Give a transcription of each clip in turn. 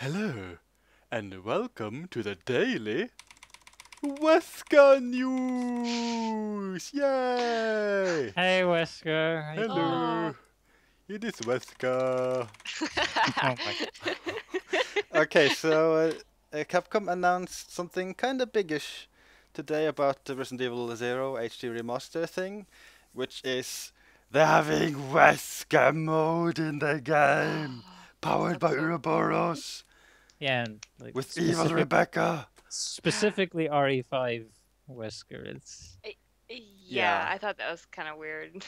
Hello, and welcome to the daily Wesker news! Yay! Hey Wesker, how you doing? Hello, it is Wesker. Oh my god. Okay, so Capcom announced something kind of biggish today about the Resident Evil 0 HD remaster thing, which is they're having Wesker mode in the game, powered by That's so Ouroboros, Yeah, and like with evil Rebecca. specifically RE5 Wesker. It's Yeah, I thought that was kind of weird.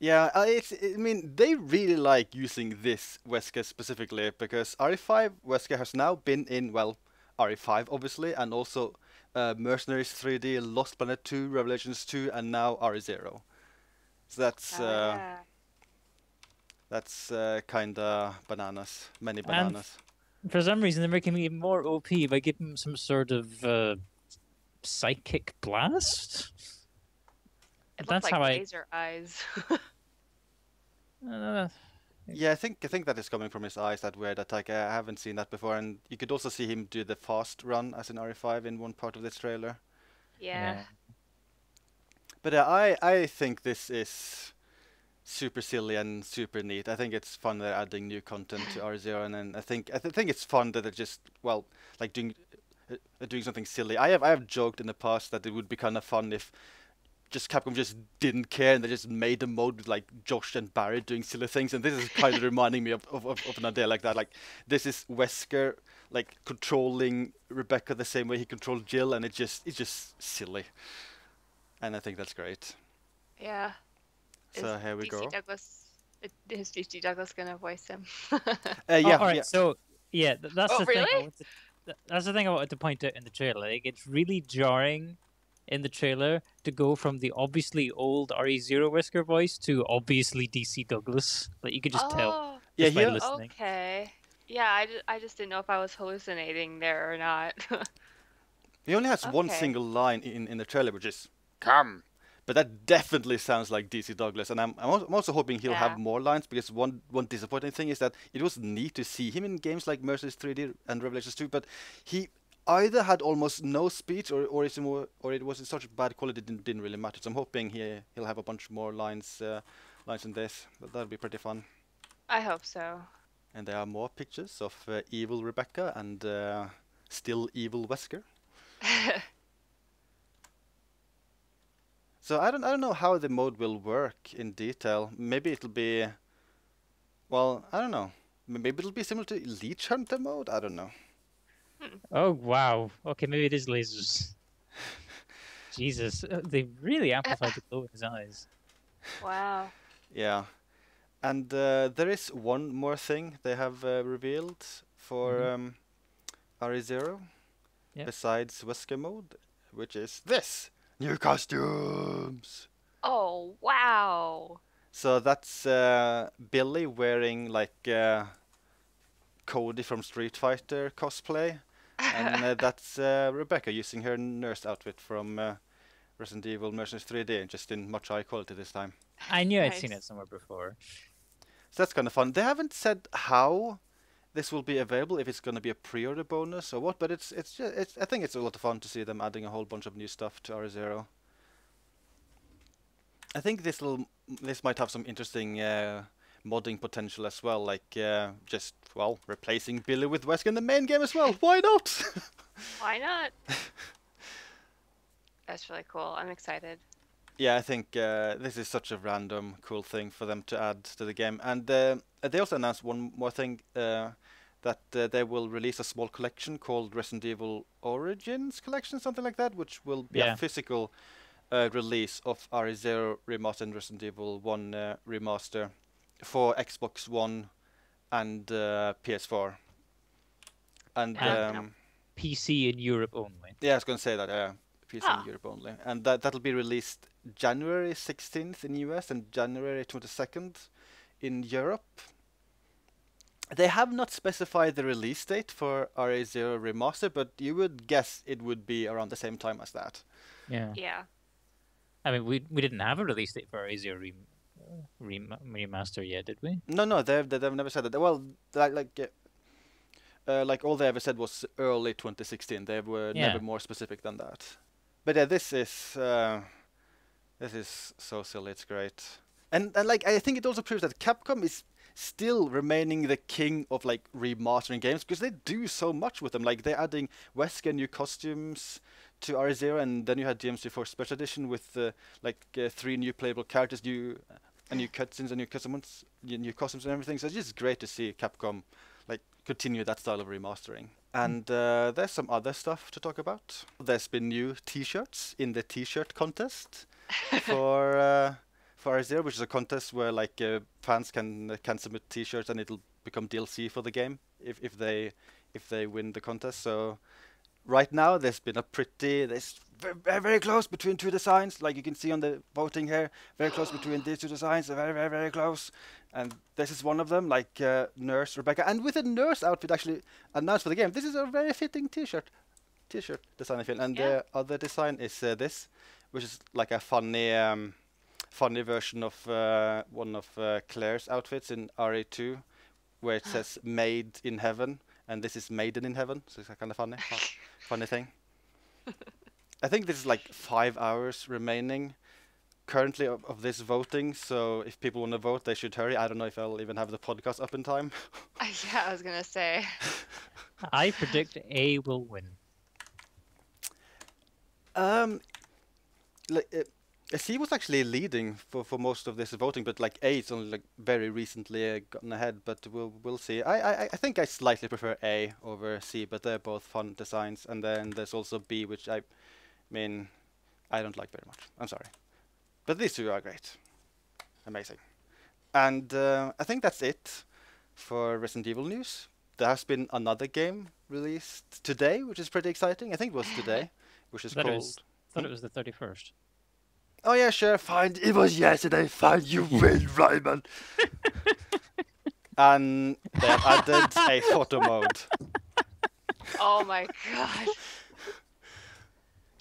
Yeah, I mean, they really like using this Wesker specifically because RE5 Wesker has now been in, well, RE5 obviously, and also Mercenaries 3D, Lost Planet 2, Revelations 2, and now RE0. So Yeah. that's kinda bananas, many and bananas. for some reason they're making me more OP by giving him some sort of psychic blast. It looked That's like how laser eyes. I. Yeah, I think that is coming from his eyes. That weird attack. I haven't seen that before, and you could also see him do the fast run as in RE5 in one part of this trailer. Yeah. But I think this is super silly and super neat. I think it's fun they're adding new content to R0, and then I think it's fun that they're just, well, like doing something silly. I have joked in the past that it would be kind of fun if just Capcom just didn't care and they just made a mode with like Josh and Barry doing silly things, and this is kind of reminding me of an idea like that. Like this is Wesker like controlling Rebecca the same way he controlled Jill, and it's just silly, and I think that's great. Yeah. So here we go. Is DC Douglas gonna voice him? Yeah, all right, yeah. so yeah, that's the thing. Really? That's the thing I wanted to point out in the trailer. Like, it's really jarring in the trailer to go from the obviously old RE0 Wesker voice to obviously DC Douglas. Like, you could just tell Oh, Yeah, just by here listening. okay. Yeah, I just didn't know if I was hallucinating there or not. he only has one Okay. single line in the trailer, which is "come," but that definitely sounds like DC Douglas, and I'm also hoping he'll have Yeah. more lines because one disappointing thing is that it was neat to see him in games like Mercenaries 3D and Revelations 2, but he either had almost no speech or it was in such bad quality it didn't really matter. So I'm hoping he'll have a bunch more lines in this. But that'll be pretty fun. I hope so. And there are more pictures of evil Rebecca and still evil Wesker. So I don't know how the mode will work in detail. Maybe it'll be, well, I don't know. Maybe it'll be similar to Leech Hunter mode. I don't know. Oh wow. Okay, maybe it is lasers. Jesus, they really amplified the glow in his eyes. Wow. Yeah, and there is one more thing they have revealed for RE0 Yep. besides Wesker mode, which is this new costumes. Oh, wow. So that's Billy wearing like Cody from Street Fighter cosplay, and that's Rebecca using her nurse outfit from Resident Evil Mercenaries 3D, just in much higher quality this time. I knew I'd seen Nice. it somewhere before. So that's kind of fun. They haven't said how this will be available, if it's going to be a pre-order bonus or what, but it's I think it's a lot of fun to see them adding a whole bunch of new stuff to R0. I think this might have some interesting modding potential as well, like just, well, replacing Billy with Wesker in the main game as well. Why not? Why not? That's really cool. I'm excited. Yeah, I think this is such a random cool thing for them to add to the game. And they also announced one more thing, that they will release a small collection called Resident Evil Origins Collection, something like that, which will be a physical release of RE0 Remastered and Resident Evil 1 Remaster for Xbox One and PS4. And PC in Europe only. yeah, I was going to say that, PC in Europe only. And that'll be released January 16th in US and January 22nd in Europe. They have not specified the release date for RE0 Remaster, but you would guess it would be around the same time as that. Yeah. Yeah. I mean, we didn't have a release date for RE0 remaster yet, did we? No, they've never said that. Well, like like all they ever said was early 2016. They were Yeah. never more specific than that. But yeah, this is so silly. It's great, and like I think it also proves that Capcom is still remaining the king of like remastering games because they do so much with them. Like they're adding Wesker new costumes to RE0, and then you had DMC4 Special Edition with 3 new playable characters, new cutscenes, and new costumes and everything. So it's just great to see Capcom like continue that style of remastering. And there's some other stuff to talk about. There's been new T-shirts in the T-shirt contest for RE0, which is a contest where like fans can submit T-shirts and it'll become DLC for the game if they win the contest. So right now there's very, very close between 2 designs, like you can see on the voting here. Very close between these 2 designs. They're very, very, very close. And this is one of them, like Nurse Rebecca, and with a nurse outfit actually announced for the game. This is a very fitting T-shirt design, I feel. And the other design is this, which is like a funny version of one of Claire's outfits in RE2, where it says "Made in Heaven," and this is "Maiden in Heaven," so it's kind of funny thing. I think this is like 5 hours remaining currently of this voting, so if people want to vote, they should hurry. I don't know if I'll even have the podcast up in time. Yeah, I was gonna say. I predict A will win. C was actually leading for most of this voting, but like A is only like very recently gotten ahead. But we'll see. I think I slightly prefer A over C, but they're both fun designs. And then there's also B, which I mean I don't like very much. I'm sorry, but these 2 are great, amazing. And I think that's it for Resident Evil news. There has been another game released today, which is pretty exciting. I think it was today, which is called. Thought it was the 31st. Oh yeah, sure, fine. It was yesterday. Fine, you win, Ryman. And they have added a photo mode, Oh my god.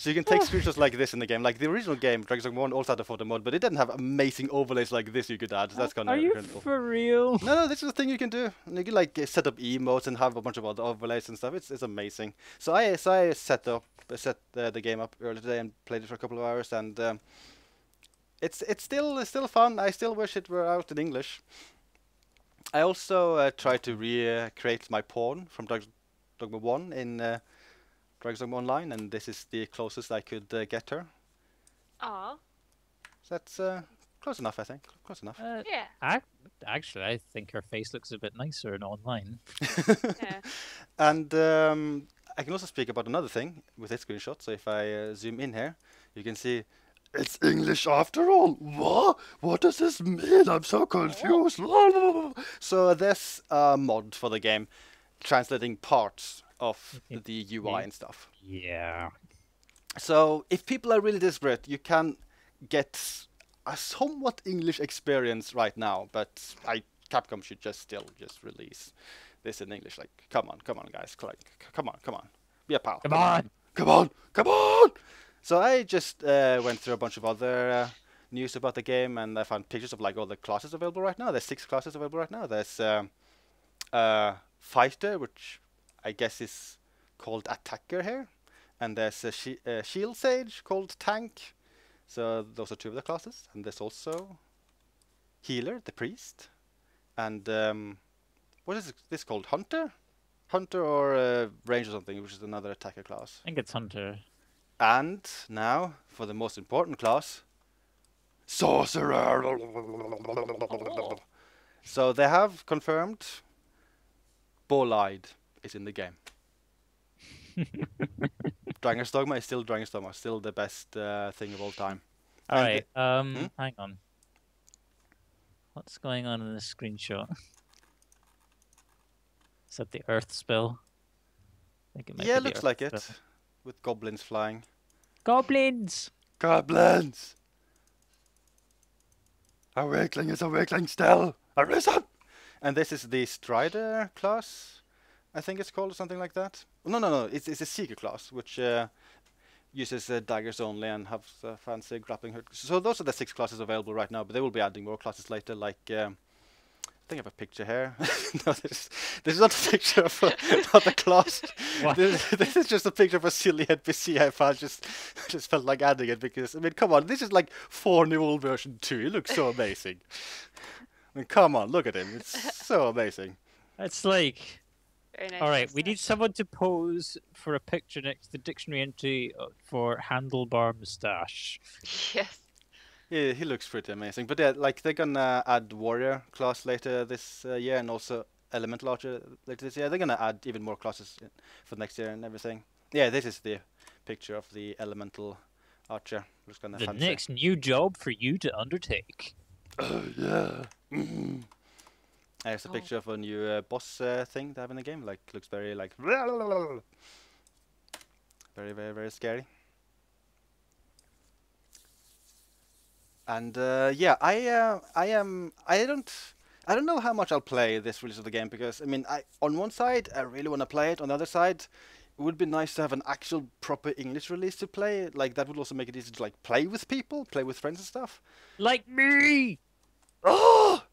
so you can take screenshots like this in the game. Like the original game, Dragon's Dogma 1 also had a photo mode, but it didn't have amazing overlays like this you could add. That's kind of Are you incredible. for real? No, this is a thing you can do. And you can like set up emotes and have a bunch of other overlays and stuff. It's amazing. So I set the game up earlier today and played it for a couple of hours, and it's still fun. I still wish it were out in English. I also tried to recreate my pawn from Dogma 1 in Dogma Online, and this is the closest I could get her. Aw. So that's close enough, I think. Close enough. Yeah. Actually, I think her face looks a bit nicer in online. Yeah. And I can also speak about another thing with this screenshot. So if I zoom in here, you can see it's English after all. What? What does this mean? I'm so confused. So there's a mod for the game translating parts of the UI and stuff. Yeah. So if people are really desperate, you can get a somewhat English experience right now. But Capcom should just release this in English. Like, come on, guys, come on, be a pal. Come on. So I just went through a bunch of other news about the game, and I found pictures of like all the classes available right now. There's 6 classes available right now. There's Fighter, which I guess is called Attacker here, and there's a Shield Sage called Tank. So those are 2 of the classes, and there's also Healer, the Priest, and what is this called? Hunter or Range or something, which is another attacker class. I think it's Hunter. And now for the most important class, Sorcerer. So they have confirmed Bolide is in the game. Dragon's Dogma is still Dragon's Dogma, still the best thing of all time. All right. Hang on. What's going on in this screenshot? Is that the Earth spell? I think it might Yeah, be the looks Earth like it, spell. with goblins flying. Goblins! Goblins! Awakening still! Arisen! And this is the Strider class, I think it's called, or something like that. No, it's a Seeker class, which uses daggers only and has fancy grappling hook. So those are the 6 classes available right now, but they will be adding more classes later, like think I have a picture here. No, this is not a picture of not a class. What? This is just a picture of a silly NPC I found. Just felt like adding it because I mean, come on, this is like 4 new old version 2. He looks so amazing. I mean, come on, look at him. It's so amazing. It's like, Very nice all right, we mustache. need someone to pose for a picture next to the dictionary entry for handlebar moustache. Yes. Yeah, he looks pretty amazing. But yeah, like they're gonna add warrior class later this year, and also elemental archer later this year. They're gonna add even more classes for next year and everything. Yeah, this is the picture of the elemental archer. Looks kind of The fancy. next new job for you to undertake. Oh yeah. There's a Oh. picture of a new boss thing they have in the game. Like looks very like very very scary. And yeah, I don't know how much I'll play this release of the game because I mean on one side I really want to play it. On the other side, it would be nice to have an actual proper English release to play. Like that would also make it easy to like play with people, play with friends and stuff. Like me! Oh!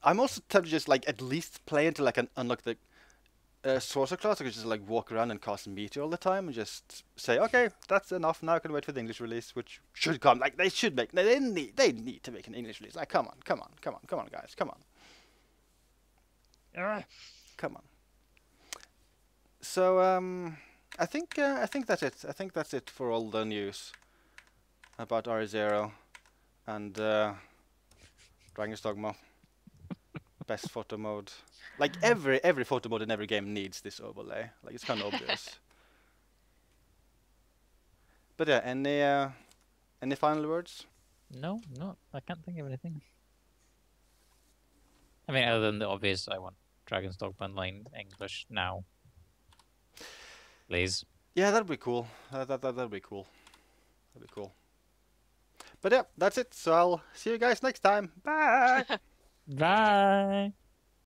I'm also tempted to just like at least play until I can unlock the sorcerer class. I could just like walk around and cast meteor all the time and just say, okay, that's enough. Now I can wait for the English release, which should come. Like they should make. They need to make an English release. Like come on, guys, come on. Come on. So I think that's it. I think that's it for all the news about RE0 and Dragon's Dogma. Best photo mode. Like every photo mode in every game needs this overlay. Like it's kind of obvious. But yeah, any final words? No, I can't think of anything. I mean, other than the obvious, I want Dragon's Dogma Online English now. Please. Yeah, that'd be cool. That'd be cool. That'd be cool. But yeah, that's it. So I'll see you guys next time. Bye. Bye!